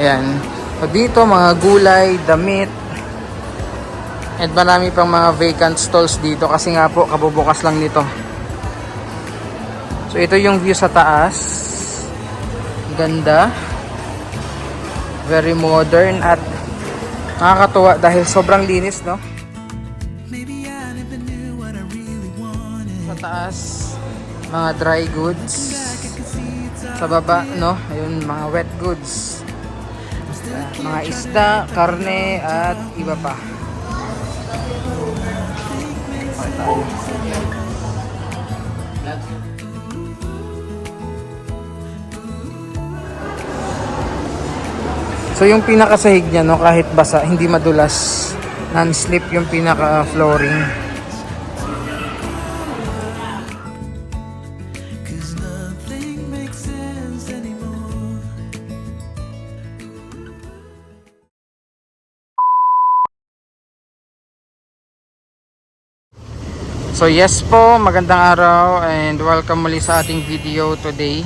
Ayan. So dito mga gulay, damit, and marami pang mga vacant stalls dito kasi nga po kabubukas lang nito. So ito yung view sa taas. Ganda. Very modern at nakakatuwa dahil sobrang linis, no? Sa taas, mga dry goods. Sa baba, no? Ayun, mga wet goods. Mga isda, karne, at iba pa. Okay, tayo. So yung pinakasahig niya, no, kahit basa, hindi madulas, non-slip yung pinaka-flooring. So yes po, magandang araw and welcome muli sa ating video today.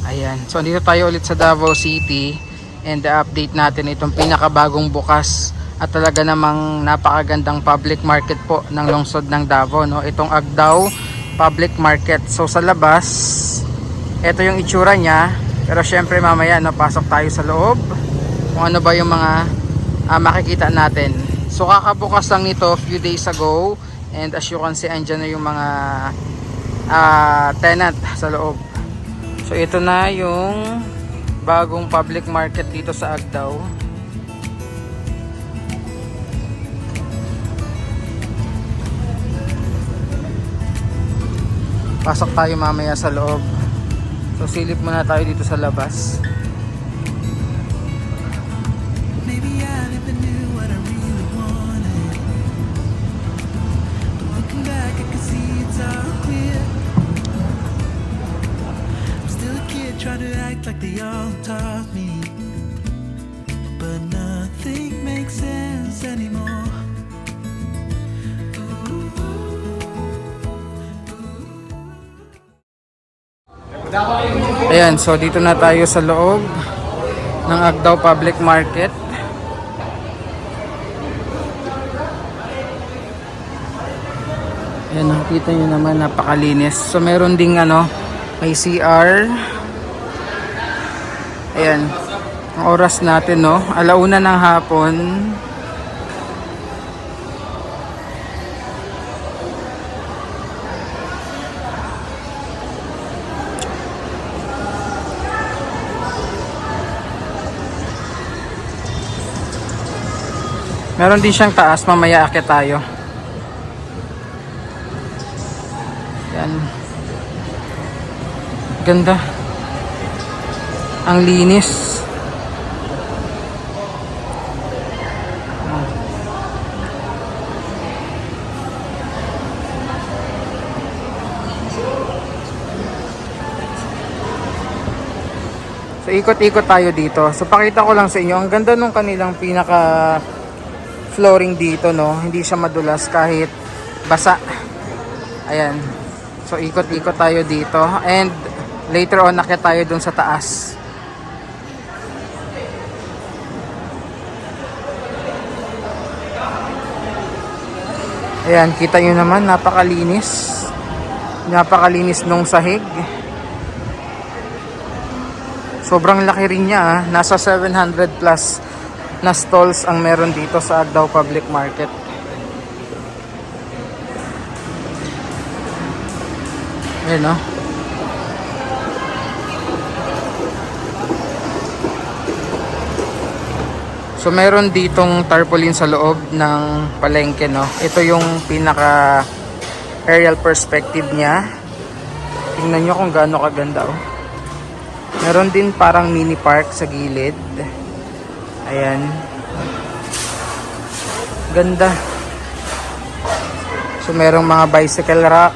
Ayan, so dito tayo ulit sa Davao City. And update natin itong pinakabagong bukas at talaga namang napakagandang public market po ng lungsod ng Davao, no? Itong Agdao Public Market. So sa labas, ito yung itsura niya. Pero syempre mamaya, no, pasok tayo sa loob kung ano ba yung mga makikita natin. So kakabukas lang nito few days ago. And as you can see, andyan na yung mga tenant sa loob. So ito na yung bagong public market dito sa Agdao. Pasok tayo mamaya sa loob. So silip muna tayo dito sa labas. Try to act like they all taught me, but nothing makes sense anymore. Ayan, so dito na tayo sa loob ng Agdao Public Market. Ayan, nakikita nyo naman, napakalinis. So meron ding may CR. Ayan, ang oras natin, no, 1:00 ng hapon. Meron din siyang taas, mamaya aakyat tayo. Ayan, ganda. Ang linis. So ikot-ikot tayo dito. So pakita ko lang sa inyo, ang ganda nung kanilang pinaka flooring dito, no. Hindi siya madulas kahit basa. Ayan. So ikot-ikot tayo dito and later on akyat tayo dun sa taas. Ayan, kita nyo naman, napakalinis. Napakalinis nung sahig. Sobrang laki rin niya, nasa 700 plus na stalls ang meron dito sa Agdao Public Market. Ayan, no? So meron ditong tarpaulin sa loob ng palengke, no. Ito yung pinaka aerial perspective niya. Tingnan nyo kung gaano kaganda, oh. Meron din parang mini park sa gilid. Ayan. Ganda. So merong mga bicycle rack.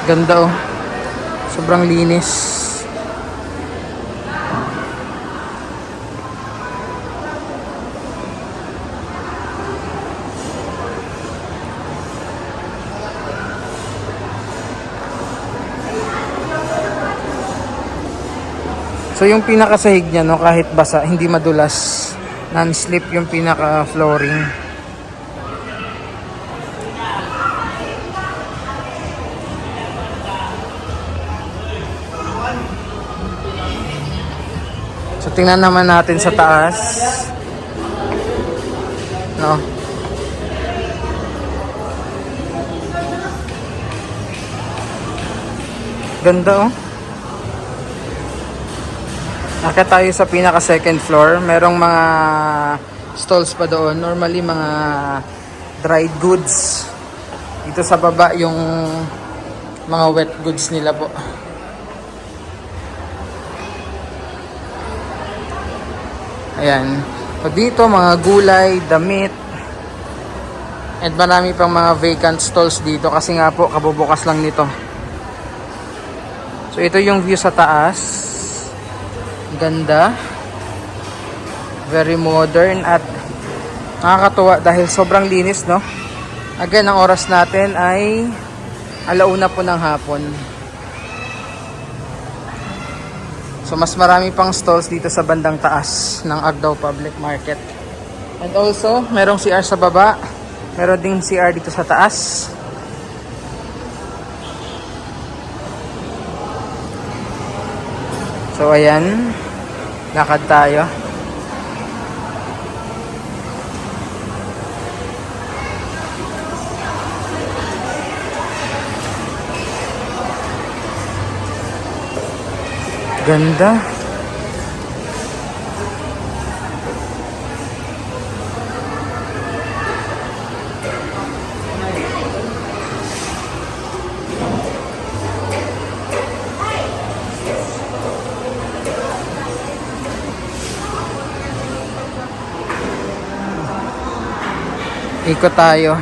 Ganda, oh. Sobrang linis. So yung pinakasahig niya, no, kahit basa, hindi madulas. Non-slip yung pinaka-flooring. So tingnan naman natin sa taas. No. Ganda, oh. Akit tayo sa pinaka second floor. Merong mga stalls pa doon. Normally mga dried goods. Dito sa baba yung mga wet goods nila po. Ayan. So dito mga gulay, damit. At marami pang mga vacant stalls dito kasi nga po kabubukas lang nito. So ito yung view sa taas. Ganda. Very modern at nakakatuwa dahil sobrang linis, no? Again, ang oras natin ay 1:00 po ng hapon. So mas marami pang stalls dito sa bandang taas ng Agdao Public Market. And also, merong CR sa baba. Meron ding CR dito sa taas. So ayan, lakad tayo. Ganda. Ikot tayo.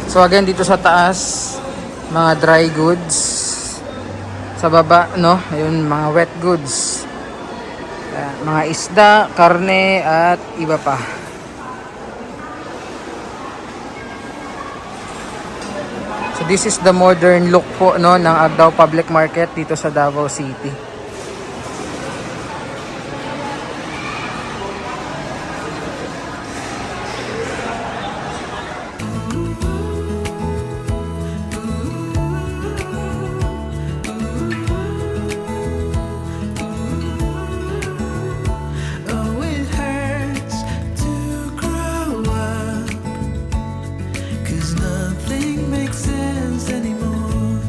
So again, dito sa taas, mga dry goods. Sa baba, no, ayun, mga wet goods. Mga isda, karne, at iba pa. So this is the modern look po, no, ng Agdao Public Market dito sa Davao City. Oh, it hurts to grow up, 'cause nothing makes sense anymore.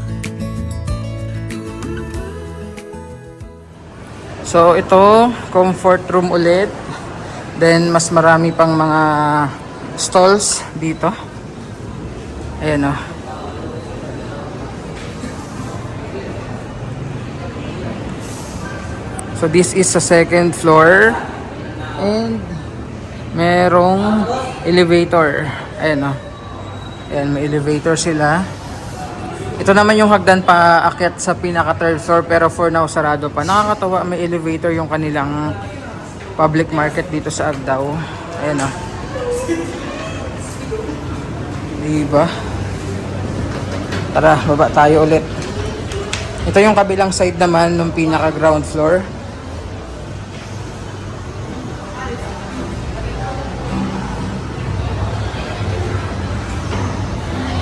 So ito, comfort room ulit. Then mas marami pang mga stalls dito. Ayan, oh. So this is sa second floor. And merong elevator. Ayan, oh. Ayan, may elevator sila. Ito naman yung hagdan pa akyat sa pinaka third floor, pero for now sarado pa. Nakakatawa, may elevator yung kanilang public market dito sa Agdao. Ayan, oh. Diba? Tara, baba tayo ulit. Ito yung kabilang side naman ng pinaka ground floor.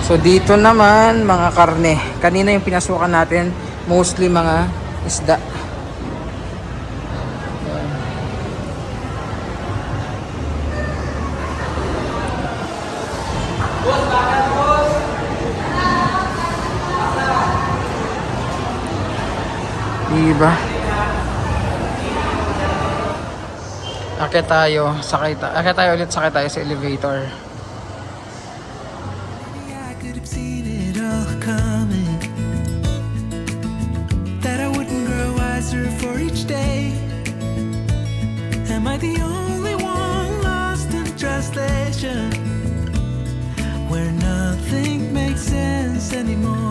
So dito naman mga karne. Kanina yung pinasukan natin, mostly mga isda. Diba? Akit tayo, akit tayo ulit, sakay tayo sa elevator. I could have seen it all coming, that I wouldn't grow wiser for each day. Am I the only one lost in translation, where nothing makes sense anymore?